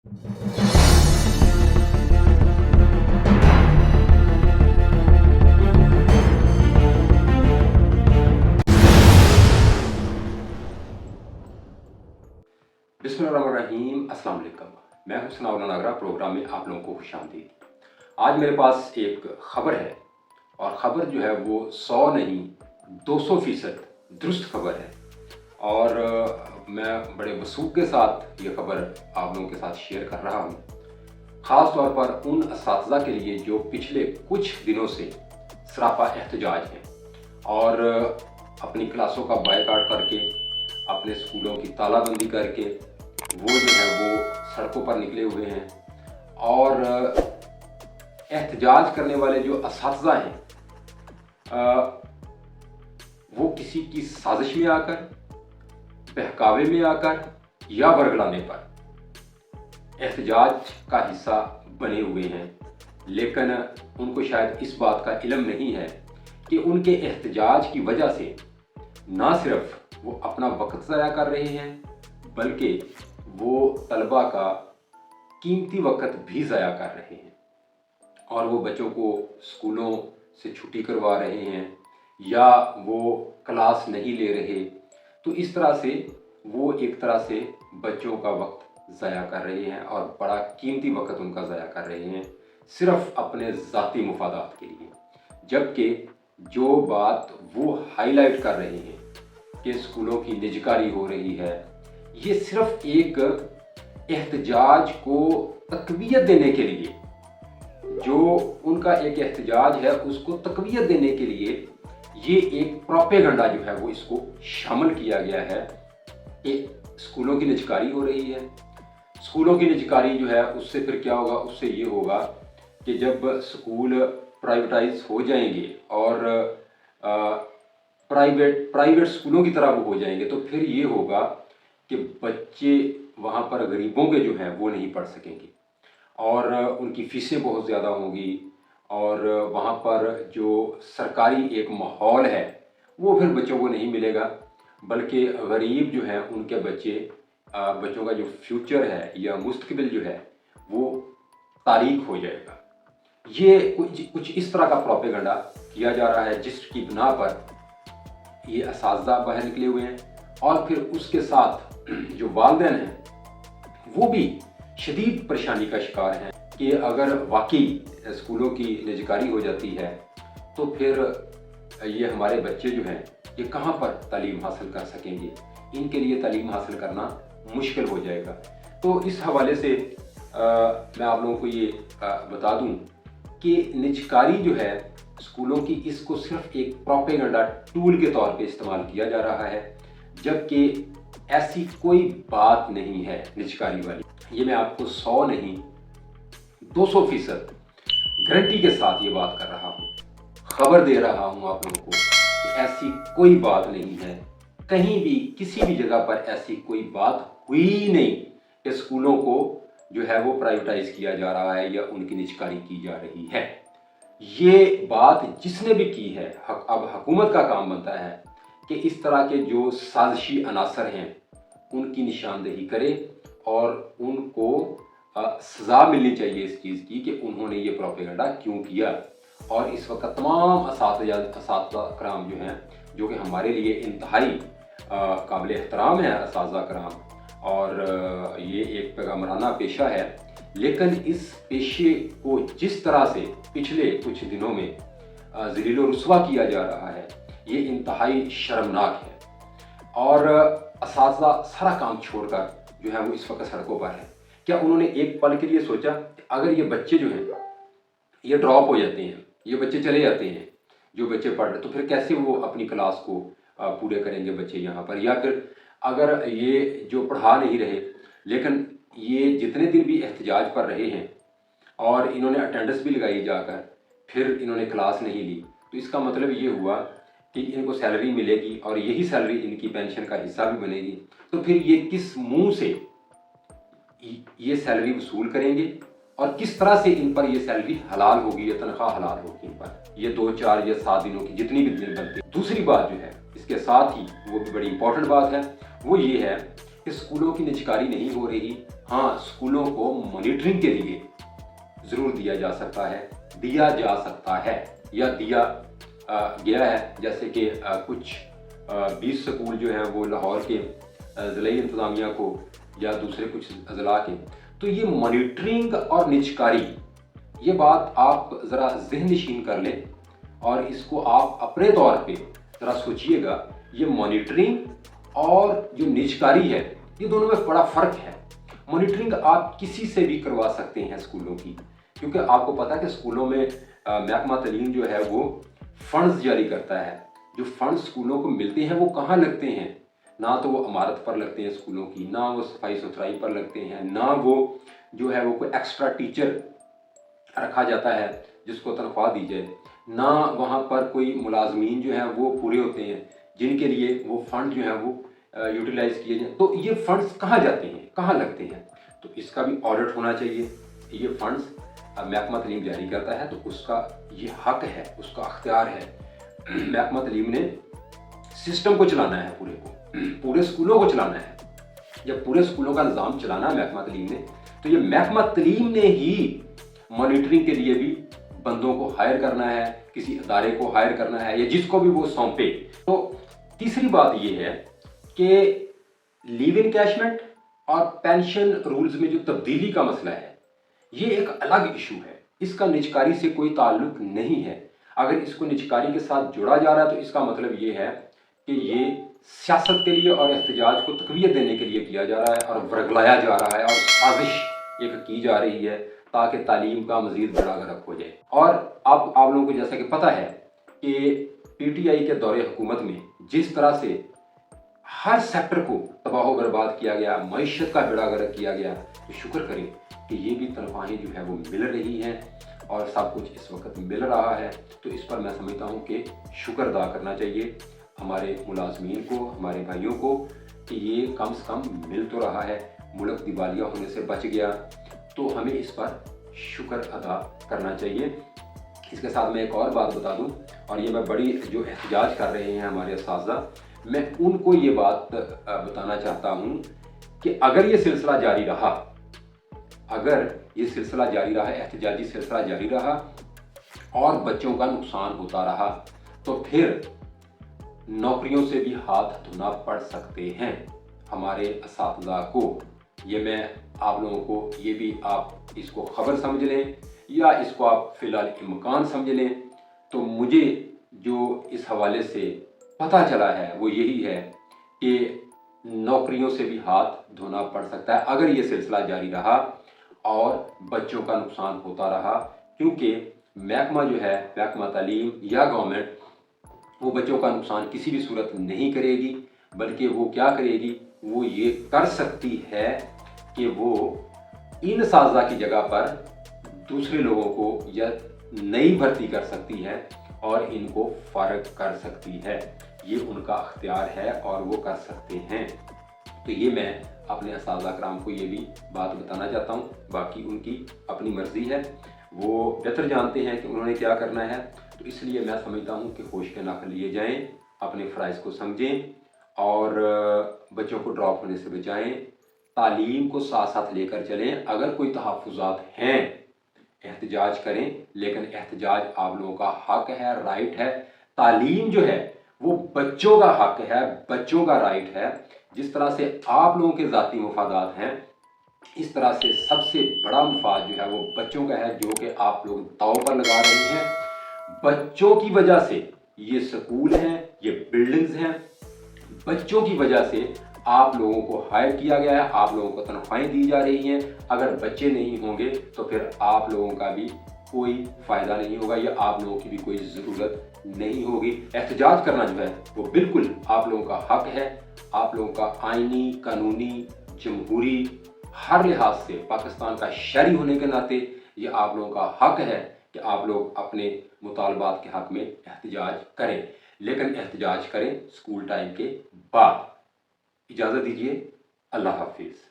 बिस्मिल्लाहिर्रहमानिर्रहीम, अस्सलाम वालेकुम। मैं हूं सनाउल्लाह नागरा। प्रोग्राम में आप लोगों को खुशामदीद। आज मेरे पास एक ख़बर है और ख़बर जो है वो 100 नहीं 200% दुरुस्त ख़बर है और मैं बड़े वसूख के साथ ये ख़बर आप लोगों के साथ शेयर कर रहा हूँ, ख़ास तौर पर उन असातिज़ा के लिए जो पिछले कुछ दिनों से सरापा एहतजाज हैं और अपनी क्लासों का बायकाट करके, अपने स्कूलों की तालाबंदी करके वो जो है वो सड़कों पर निकले हुए हैं। और एहतजाज करने वाले जो असातिज़ा हैं वो किसी की साजिश में आकर, बहकावे में आकर या बरगलाने पर एहतजाज का हिस्सा बने हुए हैं, लेकिन उनको शायद इस बात का इल्म नहीं है कि उनके एहतजाज की वजह से ना सिर्फ वो अपना वक्त ज़ाया कर रहे हैं बल्कि वो तलबा का कीमती वक्त भी ज़ाया कर रहे हैं और वो बच्चों को स्कूलों से छुट्टी करवा रहे हैं या वो क्लास नहीं ले रहे। तो इस तरह से वो एक तरह से बच्चों का वक्त ज़ाया कर रहे हैं और बड़ा कीमती वक्त उनका ज़ाया कर रहे हैं सिर्फ अपने ज़ाती मुफादात के लिए। जबकि जो बात वो हाईलाइट कर रहे हैं कि स्कूलों की निजकारी हो रही है, ये सिर्फ एक एहतजाज को तक़वियत देने के लिए, जो उनका एक एहतजाज है उसको तक़वियत देने के लिए ये एक प्रोपेगेंडा जो है वो इसको शामिल किया गया है कि स्कूलों की निजकारी हो रही है। स्कूलों की निजकारी जो है उससे फिर क्या होगा, उससे ये होगा कि जब स्कूल प्राइवेटाइज हो जाएंगे और प्राइवेट स्कूलों की तरह वो हो जाएंगे तो फिर ये होगा कि बच्चे वहाँ पर गरीबों के जो हैं वो नहीं पढ़ सकेंगे और उनकी फ़ीसें बहुत ज़्यादा होंगी और वहाँ पर जो सरकारी एक माहौल है वो फिर बच्चों को नहीं मिलेगा, बल्कि गरीब जो हैं उनके बच्चों का जो फ्यूचर है या मुस्तकबिल जो है वो तारीख हो जाएगा। ये कुछ इस तरह का प्रोपेगेंडा किया जा रहा है जिसकी बिना पर ये असातिज़ा बाहर निकले हुए हैं और फिर उसके साथ जो वालिदैन हैं वो भी शदीद परेशानी का शिकार हैं कि अगर वाकई स्कूलों की निजकारी हो जाती है तो फिर ये हमारे बच्चे जो हैं ये कहाँ पर तालीम हासिल कर सकेंगे, इनके लिए तालीम हासिल करना मुश्किल हो जाएगा। तो इस हवाले से मैं आप लोगों को ये बता दूं कि निजकारी जो है स्कूलों की, इसको सिर्फ एक प्रोपेगेंडा टूल के तौर पे इस्तेमाल किया जा रहा है, जबकि ऐसी कोई बात नहीं है निजकारी वाली। ये मैं आपको 100 नहीं 200% गारंटी के साथ ये बात कर रहा हूँ, खबर दे रहा हूँ आप लोगों को कि ऐसी कोई बात नहीं है। कहीं भी किसी भी जगह पर ऐसी कोई बात हुई ही नहीं कि स्कूलों को जो है वो प्राइवेटाइज किया जा रहा है या उनकी निजकारी की जा रही है। ये बात जिसने भी की है, अब हुकूमत का काम बनता है कि इस तरह के जो साजिशी अनासर हैं उनकी निशानदेही करे और उनको सज़ा मिलनी चाहिए इस चीज़ की कि उन्होंने ये प्रोपेगेंडा क्यों किया। और इस वक्त तमाम असातिज़ा कराम जो हैं, जो कि हमारे लिए इंतहाई काबिल एहतराम है असातिज़ा कराम और ये एक पैगम्बराना पेशा है, लेकिन इस पेशे को जिस तरह से पिछले कुछ दिनों में ज़लील व रुस्वा किया जा रहा है ये इंतहाई शर्मनाक है। और असातिज़ा सारा काम छोड़कर जो है वो इस वक्त सड़कों पर है। क्या उन्होंने एक पल के लिए सोचा कि अगर ये बच्चे जो हैं ये ड्रॉप हो जाते हैं, ये बच्चे चले जाते हैं जो बच्चे पढ़ रहे, तो फिर कैसे वो अपनी क्लास को पूरे करेंगे बच्चे यहाँ पर? या फिर अगर ये जो पढ़ा नहीं रहे लेकिन ये जितने दिन भी एहतजाज पर रहे हैं और इन्होंने अटेंडेंस भी लगाई जाकर, फिर इन्होंने क्लास नहीं ली, तो इसका मतलब ये हुआ कि इनको सैलरी मिलेगी और यही सैलरी इनकी पेंशन का हिस्सा भी बनेगी। तो फिर ये किस मुंह से ये सैलरी वसूल करेंगे और किस तरह से इन पर ये सैलरी हलाल होगी या तनख्वाह हलाल होगी इन पर, ये 2, 4 या 7 दिनों की जितनी भी दिन बनती है। दूसरी बात जो है इसके साथ ही वो भी बड़ी इंपॉर्टेंट बात है, वो ये है कि स्कूलों की निजकारी नहीं हो रही। हाँ, स्कूलों को मॉनिटरिंग के लिए ज़रूर दिया जा सकता है या दिया गया है। जैसे कि कुछ 20 स्कूल जो हैं वो लाहौर के ज़िले इंतज़ामिया को या दूसरे कुछ अज़ला के, तो ये मॉनिटरिंग और निजकारी, ये बात आप ज़रा ज़हन नशीन कर लें और इसको आप अपने तौर पे ज़रा सोचिएगा। ये मॉनिटरिंग और जो निजकारी है, ये दोनों में बड़ा फ़र्क है। मॉनिटरिंग आप किसी से भी करवा सकते हैं स्कूलों की, क्योंकि आपको पता है कि स्कूलों में महकमा तालीम जो है वो फ़ंड्स जारी करता है। जो फ़ंड्स स्कूलों को मिलते हैं वो कहाँ लगते हैं? ना तो वो इमारत पर लगते हैं स्कूलों की, ना वो सफाई सुथराई पर लगते हैं, ना वो जो है वो कोई एक्स्ट्रा टीचर रखा जाता है जिसको तनख्वाह दी जाए, ना वहाँ पर कोई मुलाजमीन जो हैं वो पूरे होते हैं जिनके लिए वो फ़ंड जो है वो यूटिलाइज़ किए जाए। तो ये फ़ंड्स कहाँ जाते हैं, कहाँ लगते हैं? तो इसका भी ऑडिट होना चाहिए। ये फ़ंड्स महकमा तालीम जारी करता है तो उसका ये हक है, उसका अख्तियार है। महकमा तालीम ने सिस्टम को चलाना है, पूरे स्कूलों को चलाना है। जब पूरे स्कूलों का निज़ाम चलाना है महकमा तालीम ने, तो ये महकमा तालीम ने ही मॉनिटरिंग के लिए भी बंदों को हायर करना है, किसी अदारे को हायर करना है या जिसको भी वो सौंपे। तो तीसरी बात ये है कि लीव इनकैशमेंट और पेंशन रूल्स में जो तब्दीली का मसला है, ये एक अलग इशू है। इसका निजकारी से कोई ताल्लुक नहीं है। अगर इसको निजकारी के साथ जोड़ा जा रहा है तो इसका मतलब ये है कि ये सियासत के लिए और एहतजाज को तक़वियत देने के लिए किया जा रहा है और वर्गलाया जा रहा है और साजिश एक की जा रही है ताकि तालीम का मज़ीद बड़ा गर्क हो जाए। और आप लोगों को जैसा कि पता है कि PTI के दौरे हुकूमत में जिस तरह से हर सेक्टर को तबाह बर्बाद किया गया, मईशत का बेड़ा गर्क किया गया, तो शुक्र करें कि ये भी तनख्वाहें जो है वो मिल रही हैं और सब कुछ इस वक्त मिल रहा है। तो इस पर मैं समझता हूँ कि शुक्र अदा करना चाहिए हमारे मुलाजमीन को, हमारे भाइयों को, कि ये कम से कम मिल तो रहा है। मुल्क दिवालिया होने से बच गया, तो हमें इस पर शुक्र अदा करना चाहिए। इसके साथ मैं एक और बात बता दूं, और ये मैं बड़ी जो एहतजाज कर रहे हैं हमारे असातिज़ा, मैं उनको ये बात बताना चाहता हूँ कि अगर ये सिलसिला जारी रहा, एहतजाजी सिलसिला जारी रहा और बच्चों का नुकसान होता रहा, तो फिर नौकरियों से भी हाथ धोना पड़ सकते हैं हमारे असातिज़ा को। ये मैं आप लोगों को, ये भी आप इसको खबर समझ लें या इसको आप फ़िलहाल इम्कान समझ लें। तो मुझे जो इस हवाले से पता चला है वो यही है कि नौकरियों से भी हाथ धोना पड़ सकता है अगर ये सिलसिला जारी रहा और बच्चों का नुकसान होता रहा, क्योंकि महकमा जो है, महकमा तालीम या गवर्नमेंट, वो बच्चों का नुकसान किसी भी सूरत नहीं करेगी, बल्कि वो क्या करेगी, वो ये कर सकती है कि वो इन असातिज़ा की जगह पर दूसरे लोगों को या नई भर्ती कर सकती है और इनको फ़ारिग कर सकती है। ये उनका अख्तियार है और वो कर सकते हैं। तो ये मैं अपने असातिज़ा कराम को ये भी बात बताना चाहता हूँ। बाकी उनकी अपनी मर्ज़ी है, वो बेहतर जानते हैं कि उन्होंने क्या करना है। तो इसलिए मैं समझता हूँ कि होश के नाखुन लिए जाएँ, अपने फ़राइज़ को समझें और बच्चों को ड्रॉप होने से बचाएँ, तालीम को साथ साथ लेकर चलें। अगर कोई तहफ़्फ़ुज़ात हैं, एहतजाज करें, लेकिन एहतजाज आप लोगों का हक है, राइट है। तालीम जो है वो बच्चों का हक है, बच्चों का राइट है। जिस तरह से आप लोगों के ज़ाती मफादात हैं, इस तरह से सबसे बड़ा मफाद जो है वो बच्चों का है, जो कि आप लोग दांव पर लगा रहे हैं। बच्चों की वजह से ये स्कूल हैं, ये बिल्डिंग्स हैं, बच्चों की वजह से आप लोगों को हायर किया गया है, आप लोगों को तनख्वाहें दी जा रही हैं। अगर बच्चे नहीं होंगे तो फिर आप लोगों का भी कोई फ़ायदा नहीं होगा या आप लोगों की भी कोई ज़रूरत नहीं होगी। एहतजाज करना जो है वो बिल्कुल आप लोगों का हक है। आप लोगों का आइनी, कानूनी, जमहूरी हर लिहाज से पाकिस्तान का शहरी होने के नाते ये आप लोगों का हक है कि आप लोग अपने मुतालबात के हक़ में एहतजाज करें, लेकिन एहतजाज करें स्कूल टाइम के बाद। इजाज़त दीजिए, अल्लाह हाफिज़।